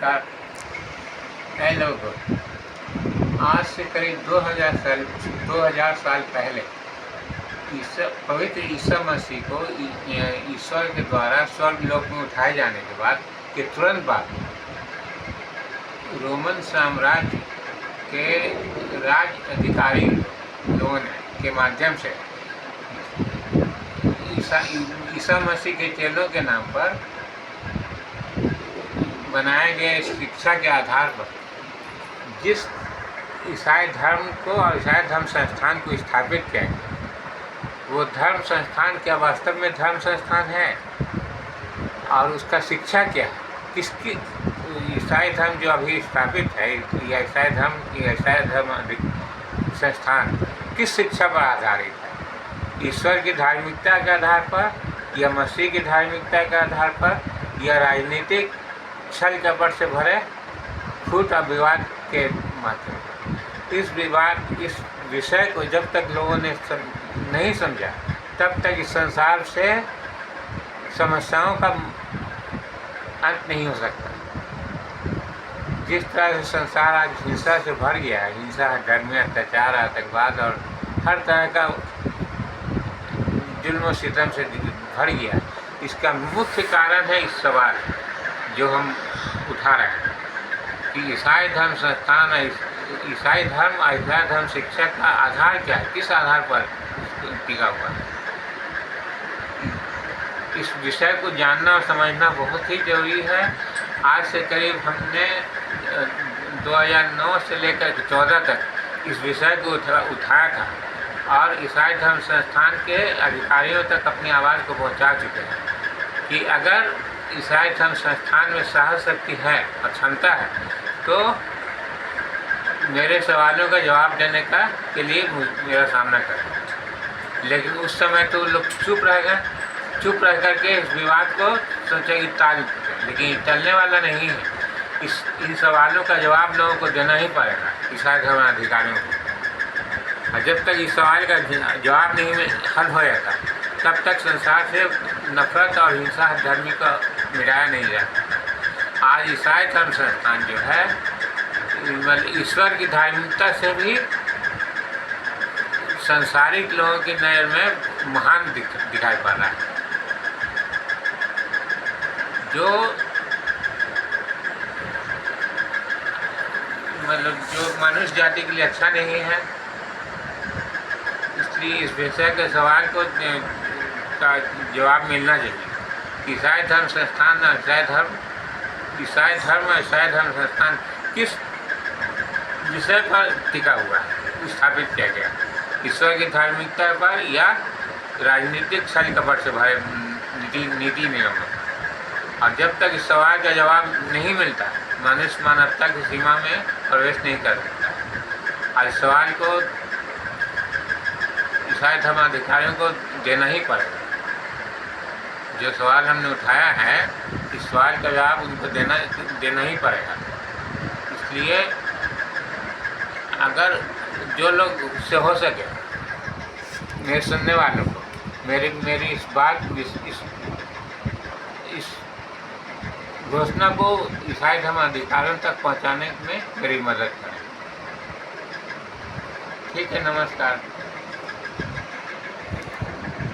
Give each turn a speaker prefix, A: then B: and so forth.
A: नमस्कार। है लोगों, आज से करीब 2000 साल पहले पवित्र ईसा मसीह को ईश्वर के द्वारा स्वर्ग लोक में उठाए जाने के बाद के तुरंत बाद रोमन साम्राज्य के राज अधिकारी लोगों के माध्यम से ईसा मसीह के चेलों के नाम पर बनाए गए शिक्षा के आधार पर जिस ईसाई धर्म को और ईसाई धर्म संस्थान को स्थापित किया गया, वो धर्म संस्थान क्या वास्तव में धर्म संस्थान है और उसका शिक्षा क्या है? किसकी ईसाई धर्म जो अभी स्थापित है, ईसाई धर्म संस्थान किस शिक्षा पर आधारित है? ईश्वर की धार्मिकता के आधार पर या मसीह की धार्मिकता के आधार पर या राजनीतिक छल कपट से भरे फूट और विवाद के माध्यम से? इस विषय को जब तक लोगों ने नहीं समझा तब तक इस संसार से समस्याओं का अंत नहीं हो सकता। जिस तरह से संसार आज हिंसा से भर गया है, हिंसा, धर्मी अत्याचार, आतंकवाद और हर तरह का जुल्म सितम से भर गया है, इसका मुख्य कारण है इस सवाल जो हम उठा रहे हैं कि ईसाई धर्म संस्थान, ईसाई धर्म शिक्षा का आधार क्या है, किस आधार पर टिका हुआ है। इस विषय को जानना और समझना बहुत ही जरूरी है। आज से करीब हमने 2009 से लेकर 2014 तक इस विषय को उठाया था और ईसाई धर्म संस्थान के अधिकारियों तक अपनी आवाज़ को पहुंचा चुके हैं कि अगर ईसाई धर्म संस्थान में साहस शक्ति है और क्षमता है तो मेरे सवालों का जवाब देने के लिए मेरा सामना करें। लेकिन उस समय तो लोग चुप रह करके इस विवाद को सोचे कि टाल, लेकिन टलने वाला नहीं है। इन सवालों का जवाब लोगों को देना ही पड़ेगा, ईसाई धर्म अधिकारियों को। और जब तक इस सवाल का जवाब नहीं हल हो जाता तब तक संसार से नफरत और हिंसा धर्मी को मिटाया नहीं जाता। आज ईसाई धर्म संस्थान जो है ईश्वर की धार्मिकता से भी संसारिक लोगों की नज़र में महान दिखाई पड़ रहा है। जो मनुष्य जाति के लिए अच्छा नहीं है, इसलिए इस विषय के सवाल को का जवाब मिलना चाहिए। ईसाई धर्म संस्थान और ईसाई धर्म संस्थान किस विषय पर टिका हुआ है, स्थापित किया गया, ईश्वर की धार्मिकता पर या राजनीतिक छल कपट से भरे नीति नियमों। और जब तक इस सवाल का जवाब नहीं मिलता मनुष्य मानवता की सीमा में प्रवेश नहीं कर सकता। आज सवाल को ईसाई धर्म अधिकारियों को देना ही पड़ेगा। जो सवाल हमने उठाया है इस सवाल का जवाब उनको देना ही पड़ेगा। इसलिए अगर जो लोग से हो सके मेरे सुनने वालों को मेरी इस घोषणा को ईसाई धर्म अधिकारियों तक पहुंचाने में मेरी मदद करें। ठीक है, नमस्कार।